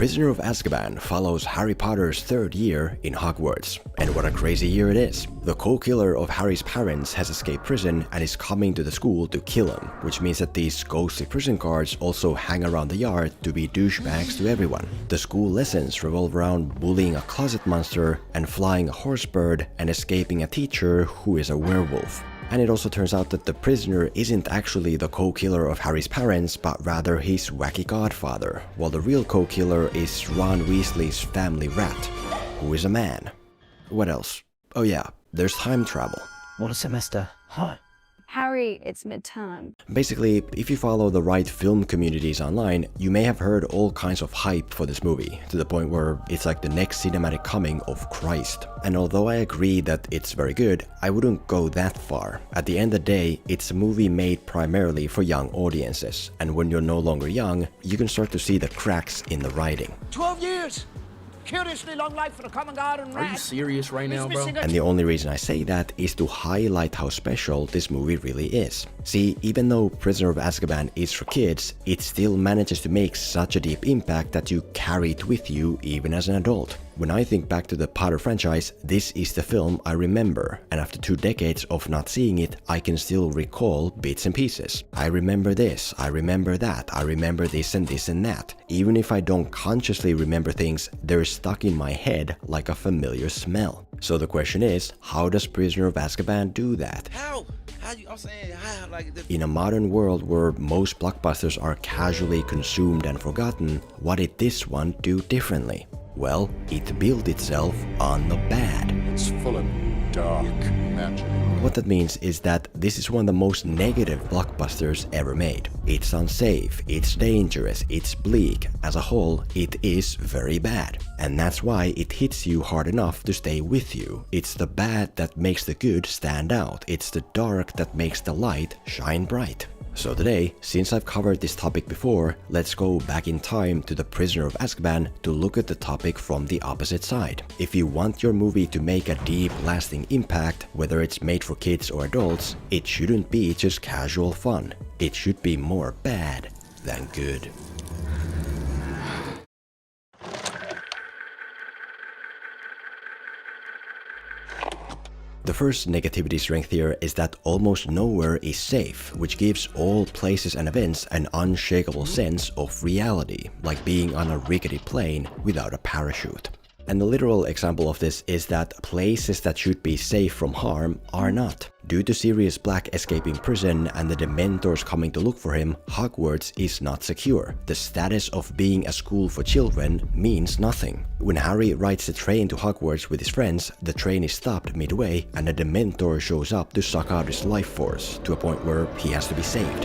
Prisoner of Azkaban follows Harry Potter's third year in Hogwarts. And what a crazy year it is. The co-killer of Harry's parents has escaped prison and is coming to the school to kill him, which means that these ghostly prison guards also hang around the yard to be douchebags to everyone. The school lessons revolve around bullying a closet monster and flying a horse bird and escaping a teacher who is a werewolf. And it also turns out that the prisoner isn't actually the co-killer of Harry's parents, but rather his wacky godfather, while the real co-killer is Ron Weasley's family rat, who is a man. What else? Oh yeah, there's time travel. What a semester. Huh. Harry, it's midterm. Basically, if you follow the right film communities online, you may have heard all kinds of hype for this movie, to the point where it's like the next cinematic coming of Christ. And although I agree that it's very good, I wouldn't go that far. At the end of the day, it's a movie made primarily for young audiences, and when you're no longer young, you can start to see the cracks in the writing. 12 years! Curiously long life for the common garden rat. Are you serious right now, bro? And the only reason I say that is to highlight how special this movie really is. See, even though Prisoner of Azkaban is for kids, it still manages to make such a deep impact that you carry it with you even as an adult. When I think back to the Potter franchise, this is the film I remember, and after 2 decades of not seeing it, I can still recall bits and pieces. I remember this, I remember that, I remember this and that. Even if I don't consciously remember things, they're stuck in my head like a familiar smell. So the question is, how does Prisoner of Azkaban do that? How? I'm saying, how? Like In a modern world where most blockbusters are casually consumed and forgotten, what did this one do differently? Well, it built itself on the bad. It's full of dark magic. What that means is that this is one of the most negative blockbusters ever made. It's unsafe, it's dangerous, it's bleak. As a whole, it is very bad. And that's why it hits you hard enough to stay with you. It's the bad that makes the good stand out. It's the dark that makes the light shine bright. So today, since I've covered this topic before, let's go back in time to the Prisoner of Azkaban to look at the topic from the opposite side. If you want your movie to make a deep, lasting impact, whether it's made for kids or adults, it shouldn't be just casual fun. It should be more bad than good. The first negativity strength here is that almost nowhere is safe, which gives all places and events an unshakable sense of reality, like being on a rickety plane without a parachute. And the literal example of this is that places that should be safe from harm are not. Due to Sirius Black escaping prison and the Dementors coming to look for him, Hogwarts is not secure. The status of being a school for children means nothing. When Harry rides the train to Hogwarts with his friends, the train is stopped midway and a Dementor shows up to suck out his life force, to a point where he has to be saved.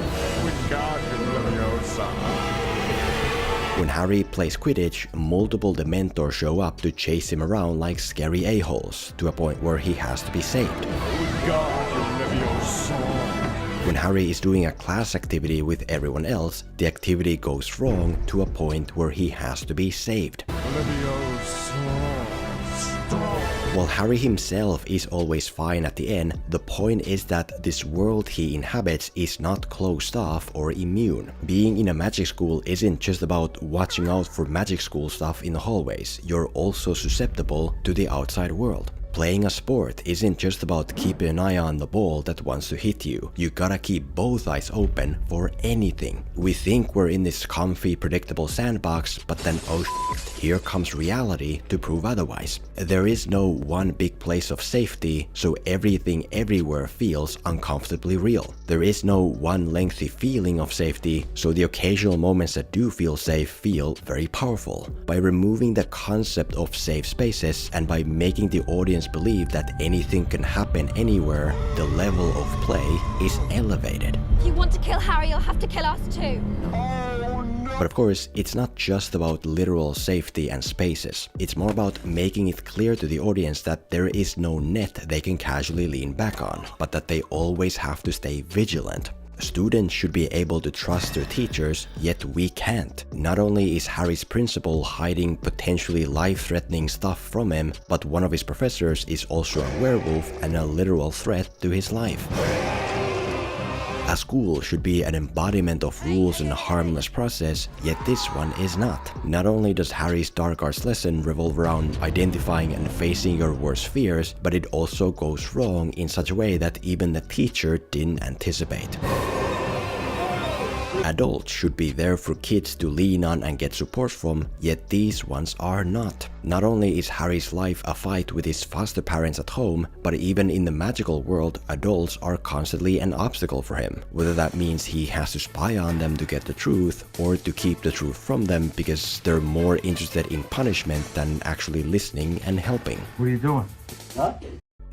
When Harry plays Quidditch, multiple Dementors show up to chase him around like scary a-holes, to a point where he has to be saved. When Harry is doing a class activity with everyone else, the activity goes wrong to a point where he has to be saved. While Harry himself is always fine at the end, the point is that this world he inhabits is not closed off or immune. Being in a magic school isn't just about watching out for magic school stuff in the hallways, you're also susceptible to the outside world. Playing a sport isn't just about keeping an eye on the ball that wants to hit you. You gotta keep both eyes open for anything. We think we're in this comfy, predictable sandbox, but then oh shit, here comes reality to prove otherwise. There is no one big place of safety, so everything everywhere feels uncomfortably real. There is no one lengthy feeling of safety, so the occasional moments that do feel safe feel very powerful. By removing the concept of safe spaces and by making the audience believe that anything can happen anywhere, the level of play is elevated. If you want to kill Harry, you'll have to kill us too. But of course, it's not just about literal safety and spaces. It's more about making it clear to the audience that there is no net they can casually lean back on, but that they always have to stay vigilant. Students should be able to trust their teachers, yet we can't. Not only is Harry's principal hiding potentially life-threatening stuff from him, but one of his professors is also a werewolf and a literal threat to his life. A school should be an embodiment of rules and a harmless process, yet this one is not. Not only does Harry's dark arts lesson revolve around identifying and facing your worst fears, but it also goes wrong in such a way that even the teacher didn't anticipate. Adults should be there for kids to lean on and get support from, yet these ones are not. Not only is Harry's life a fight with his foster parents at home, but even in the magical world, adults are constantly an obstacle for him. Whether that means he has to spy on them to get the truth, or to keep the truth from them because they're more interested in punishment than actually listening and helping. What are you doing? Huh?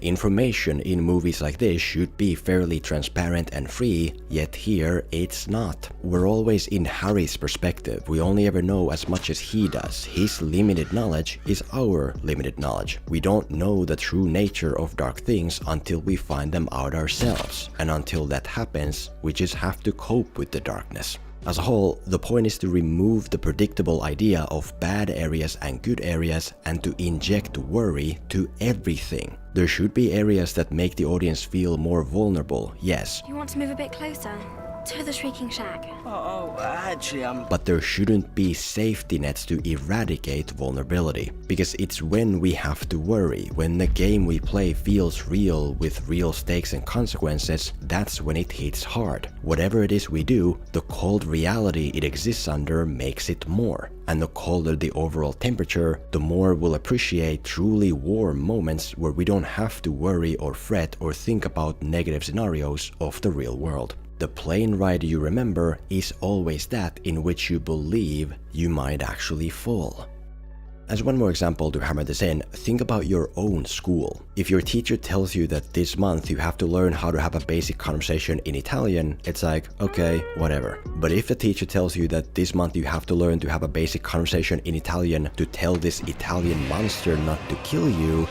Information in movies like this should be fairly transparent and free, yet here it's not. We're always in Harry's perspective. We only ever know as much as he does. His limited knowledge is our limited knowledge. We don't know the true nature of dark things until we find them out ourselves. And until that happens, we just have to cope with the darkness. As a whole, the point is to remove the predictable idea of bad areas and good areas and to inject worry to everything. There should be areas that make the audience feel more vulnerable, yes. You want to move a bit closer? To the Shrieking Shack. Actually, But there shouldn't be safety nets to eradicate vulnerability. Because it's when we have to worry, when the game we play feels real with real stakes and consequences, that's when it hits hard. Whatever it is we do, the cold reality it exists under makes it more. And the colder the overall temperature, the more we'll appreciate truly warm moments where we don't have to worry or fret or think about negative scenarios of the real world. The plane ride you remember is always that in which you believe you might actually fall. As one more example to hammer this in, think about your own school. If your teacher tells you that this month you have to learn how to have a basic conversation in Italian, it's like, okay, whatever. But if the teacher tells you that this month you have to learn to have a basic conversation in Italian to tell this Italian monster not to kill you,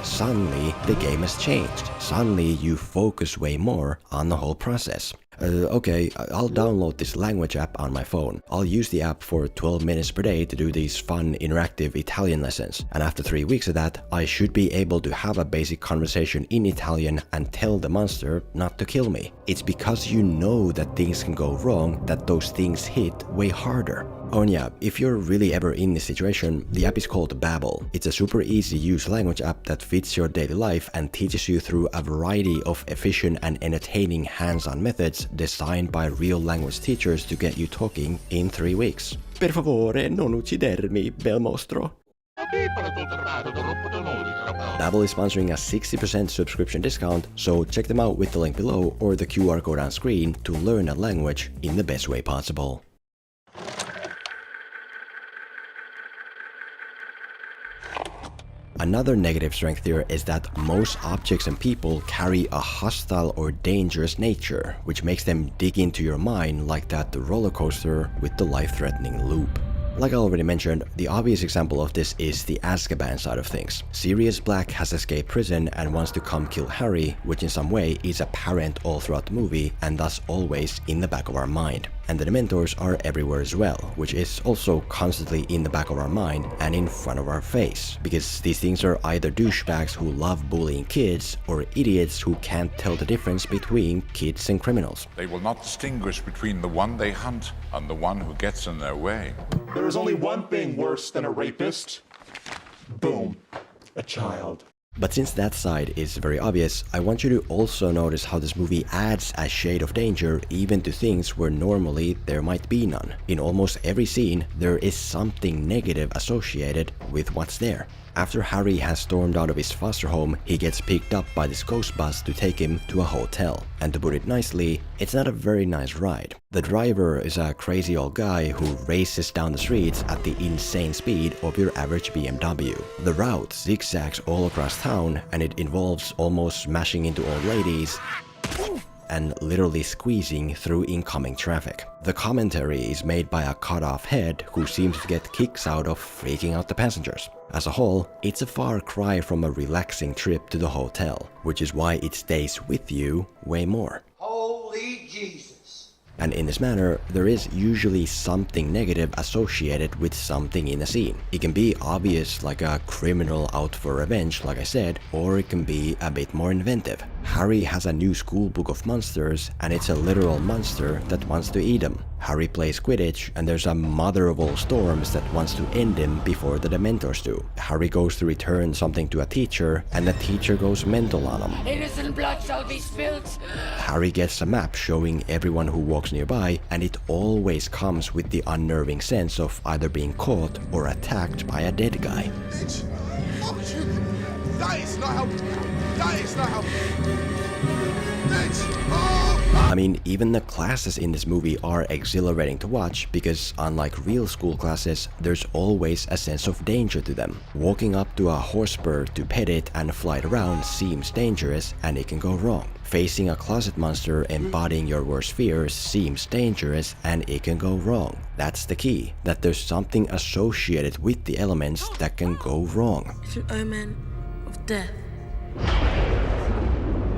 suddenly the game has changed. Suddenly you focus way more on the whole process. Okay, I'll download this language app on my phone. I'll use the app for 12 minutes per day to do these fun, interactive Italian lessons. And after 3 weeks of that, I should be able to have a basic conversation in Italian and tell the monster not to kill me. It's because you know that things can go wrong that those things hit way harder. Oh and yeah, if you're really ever in this situation, the app is called Babbel. It's a super easy to use language app that fits your daily life and teaches you through a variety of efficient and entertaining hands-on methods designed by real language teachers to get you talking in 3 weeks. Per favore, non uccidermi, bel mostro. Babbel is sponsoring a 60% subscription discount, so check them out with the link below or the QR code on screen to learn a language in the best way possible. Another negative strength here is that most objects and people carry a hostile or dangerous nature, which makes them dig into your mind like that roller coaster with the life-threatening loop. Like I already mentioned, the obvious example of this is the Azkaban side of things. Sirius Black has escaped prison and wants to come kill Harry, which in some way is apparent all throughout the movie and thus always in the back of our mind. And the Dementors are everywhere as well, which is also constantly in the back of our mind and in front of our face. Because these things are either douchebags who love bullying kids or idiots who can't tell the difference between kids and criminals. They will not distinguish between the one they hunt and the one who gets in their way. There is only one thing worse than a rapist. Boom. A child. But since that side is very obvious, I want you to also notice how this movie adds a shade of danger even to things where normally there might be none. In almost every scene, there is something negative associated with what's there. After Harry has stormed out of his foster home, he gets picked up by this ghost bus to take him to a hotel. And to put it nicely, it's not a very nice ride. The driver is a crazy old guy who races down the streets at the insane speed of your average BMW. The route zigzags all across town and it involves almost smashing into old ladies and literally squeezing through incoming traffic. The commentary is made by a cut-off head who seems to get kicks out of freaking out the passengers. As a whole, it's a far cry from a relaxing trip to the hotel, which is why it stays with you way more. Holy Jesus! And in this manner, there is usually something negative associated with something in a scene. It can be obvious like a criminal out for revenge, like I said, or it can be a bit more inventive. Harry has a new school book of monsters, and it's a literal monster that wants to eat him. Harry plays Quidditch, and there's a mother of all storms that wants to end him before the Dementors do. Harry goes to return something to a teacher, and the teacher goes mental on him. Innocent blood shall be spilt. Harry gets a map showing everyone who walks nearby, and it always comes with the unnerving sense of either being caught or attacked by a dead guy. Bitch! Oh, you! That is not how... That is not how... Bitch! Oh! I mean, even the classes in this movie are exhilarating to watch because unlike real school classes, there's always a sense of danger to them. Walking up to a horse bird to pet it and fly it around seems dangerous and it can go wrong. Facing a closet monster embodying your worst fears seems dangerous and it can go wrong. That's the key, that there's something associated with the elements that can go wrong. It's an omen of death.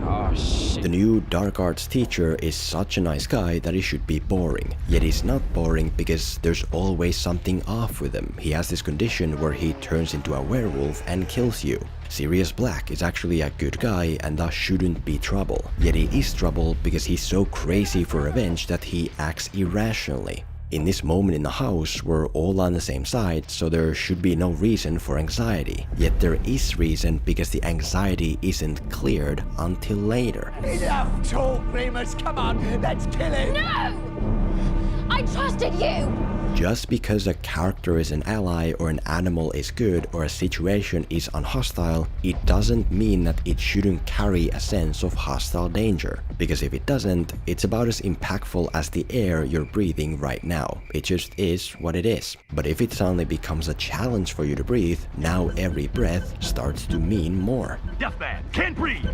Oh, shit. The new dark arts teacher is such a nice guy that he should be boring. Yet he's not boring because there's always something off with him. He has this condition where he turns into a werewolf and kills you. Sirius Black is actually a good guy and thus shouldn't be trouble. Yet he is trouble because he's so crazy for revenge that he acts irrationally. In this moment in the house, we're all on the same side, so there should be no reason for anxiety. Yet there is reason because the anxiety isn't cleared until later. Enough talk, Remus. Come on, let's kill him. No! I trusted you! Just because a character is an ally or an animal is good or a situation is unhostile, it doesn't mean that it shouldn't carry a sense of hostile danger. Because if it doesn't, it's about as impactful as the air you're breathing right now. It just is what it is. But if it suddenly becomes a challenge for you to breathe, now every breath starts to mean more. Deathman, can't breathe!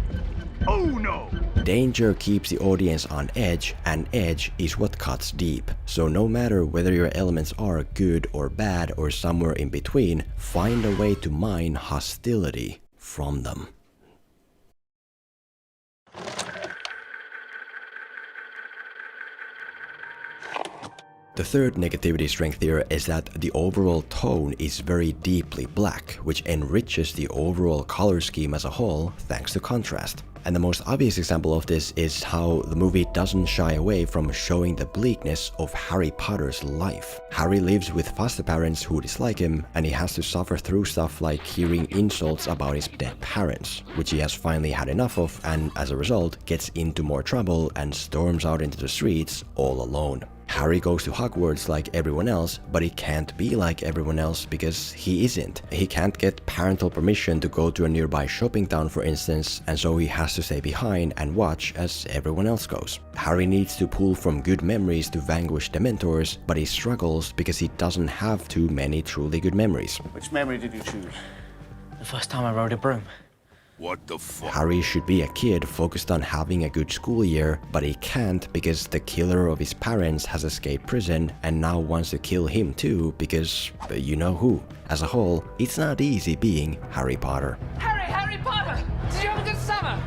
Oh no! Danger keeps the audience on edge, and edge is what cuts deep. So no matter whether your elements are good or bad or somewhere in between, find a way to mine hostility from them. The third negativity strength here is that the overall tone is very deeply black, which enriches the overall color scheme as a whole thanks to contrast. And the most obvious example of this is how the movie doesn't shy away from showing the bleakness of Harry Potter's life. Harry lives with foster parents who dislike him, and he has to suffer through stuff like hearing insults about his dead parents, which he has finally had enough of, and as a result gets into more trouble and storms out into the streets all alone. Harry goes to Hogwarts like everyone else, but he can't be like everyone else because he isn't. He can't get parental permission to go to a nearby shopping town, for instance, and so he has to stay behind and watch as everyone else goes. Harry needs to pull from good memories to vanquish Dementors, but he struggles because he doesn't have too many truly good memories. Which memory did you choose? The first time I rode a broom. What the fuck? Harry should be a kid focused on having a good school year, but he can't because the killer of his parents has escaped prison and now wants to kill him too because you know who. As a whole, it's not easy being Harry Potter. Harry Potter! Did you have a good summer?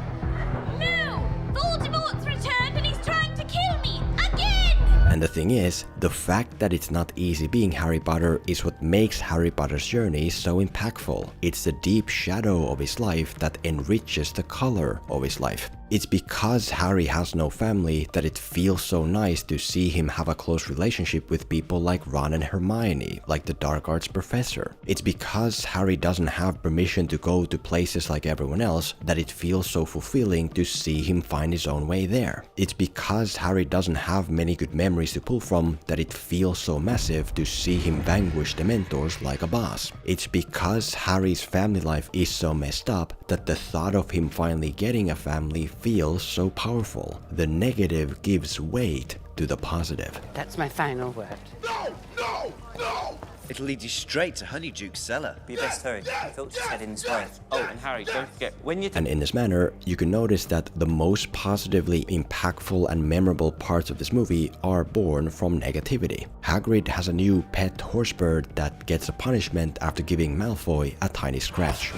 No! Voldemort's returned and he's trying to kill me! Again! And the thing is, the fact that it's not easy being Harry Potter is what makes Harry Potter's journey so impactful. It's the deep shadow of his life that enriches the color of his life. It's because Harry has no family that it feels so nice to see him have a close relationship with people like Ron and Hermione, like the dark arts professor. It's because Harry doesn't have permission to go to places like everyone else that it feels so fulfilling to see him find his own way there. It's because Harry doesn't have many good memories to pull from that it feels so massive to see him vanquish Dementors like a boss. It's because Harry's family life is so messed up that the thought of him finally getting a family feels so powerful. The negative gives weight to the positive. That's my final word. No! No! No! It'll lead you straight to Honeyduke's cellar. Be best hurry. Filch's heading this way. Oh, and Harry, don't forget, when you... And in this manner, you can notice that the most positively impactful and memorable parts of this movie are born from negativity. Hagrid has a new pet horsebird that gets a punishment after giving Malfoy a tiny scratch.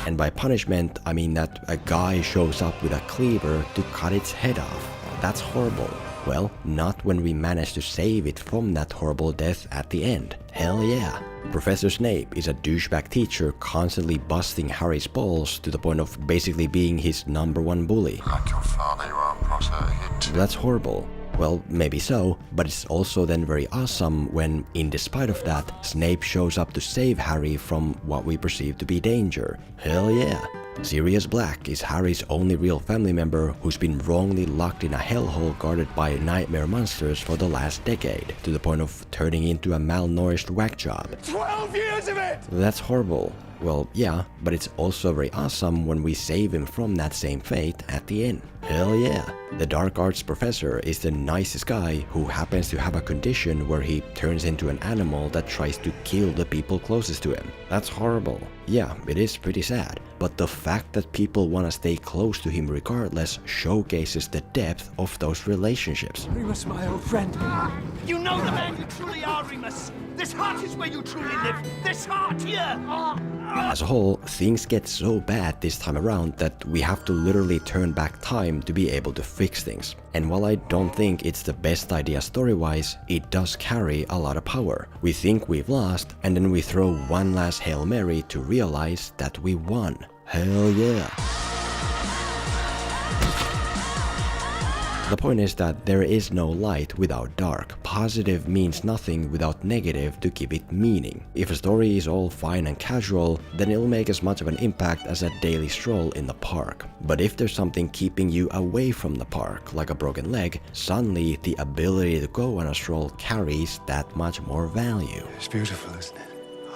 And by punishment, I mean that a guy shows up with a cleaver to cut its head off. That's horrible. Well, not when we manage to save it from that horrible death at the end. Hell yeah. Professor Snape is a douchebag teacher constantly busting Harry's balls to the point of basically being his #1 bully. Like your father, you are a proto-hit. That's horrible. Well, maybe so, but it's also then very awesome when, in despite of that, Snape shows up to save Harry from what we perceive to be danger. Hell yeah! Sirius Black is Harry's only real family member who's been wrongly locked in a hellhole guarded by nightmare monsters for the last decade, to the point of turning into a malnourished whack job. 12 years of it! That's horrible. Well, yeah, but it's also very awesome when we save him from that same fate at the end. Hell yeah! The dark arts professor is the nicest guy who happens to have a condition where he turns into an animal that tries to kill the people closest to him. That's horrible. Yeah, it is pretty sad, but the fact that people want to stay close to him regardless showcases the depth of those relationships. Remus, my old friend. You know the man you truly are, Remus. This heart is where you truly live. This heart here. As a whole, things get so bad this time around that we have to literally turn back time to be able to fix things. And while I don't think it's the best idea story-wise, it does carry a lot of power. We think we've lost, and then we throw one last Hail Mary to realize that we won. Hell yeah! The point is that there is no light without dark. Positive means nothing without negative to give it meaning. If a story is all fine and casual, then it'll make as much of an impact as a daily stroll in the park. But if there's something keeping you away from the park, like a broken leg, suddenly the ability to go on a stroll carries that much more value. It's beautiful, isn't it?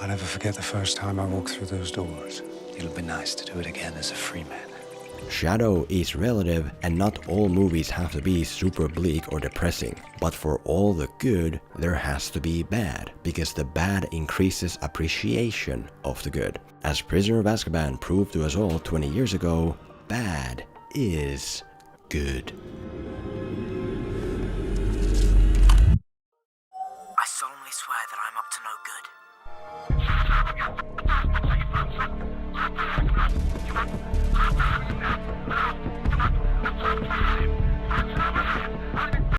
I'll never forget the first time I walked through those doors. It'll be nice to do it again as a free man. Shadow is relative, and not all movies have to be super bleak or depressing. But for all the good, there has to be bad, because the bad increases appreciation of the good. As Prisoner of Azkaban proved to us all 20 years ago, bad is good.